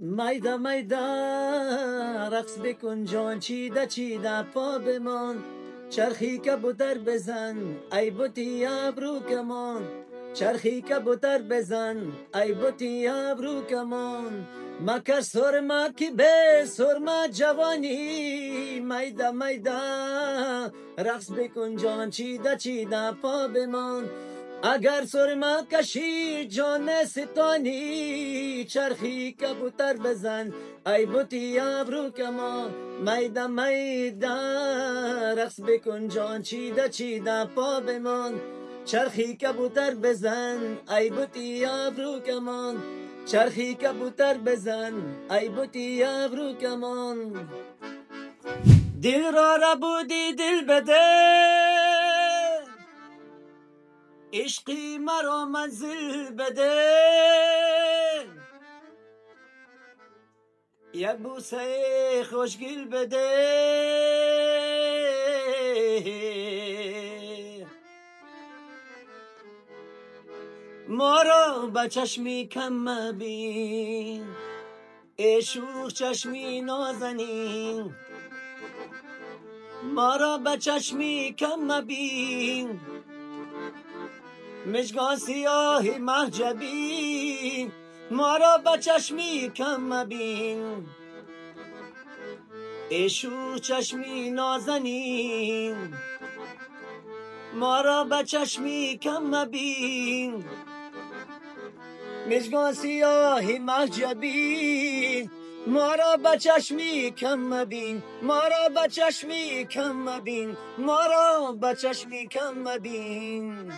میدا میدا رقص بکن جان، چیده چیده پا بمان، چرخی کبوتر بزن ای بوتی ابرو کمان، چرخی کبوتر بزن ای بوتی ابرو کمان، مکر سرما کی به سرما جوانی، میدا میدا رقص بکن جان، چیده چیده پا بمان، اگر سرما کشی جان ستانی، چرخی کبوتر بزن ای بوتی ابرو کمان، میدا میدا رقص بکن جان، چیده چیده پا بمان، چرخی کبوتر بزن ای بوتی ابرو کمان، چرخی کبوتر بزن ای بوتی ابرو کمان. دل را ربودی دل بده، عشقی مرا منزل بده، یک بوسه خوشگل بده، ما را به چشمی کم مبین، ای شوخ چشمی نازنین، ما را به چشمی کم مبین، مژگان سیاهی محجبی، ما را به چشمی کم مبین، ای شوخ چشمی نازنین، ما را به چشمی کم مبین، مژگان سیاهی محجبی، ما را به چشمی کم مبین، ما را به چشمی کم مبین، ما را به چشمی کم مبین.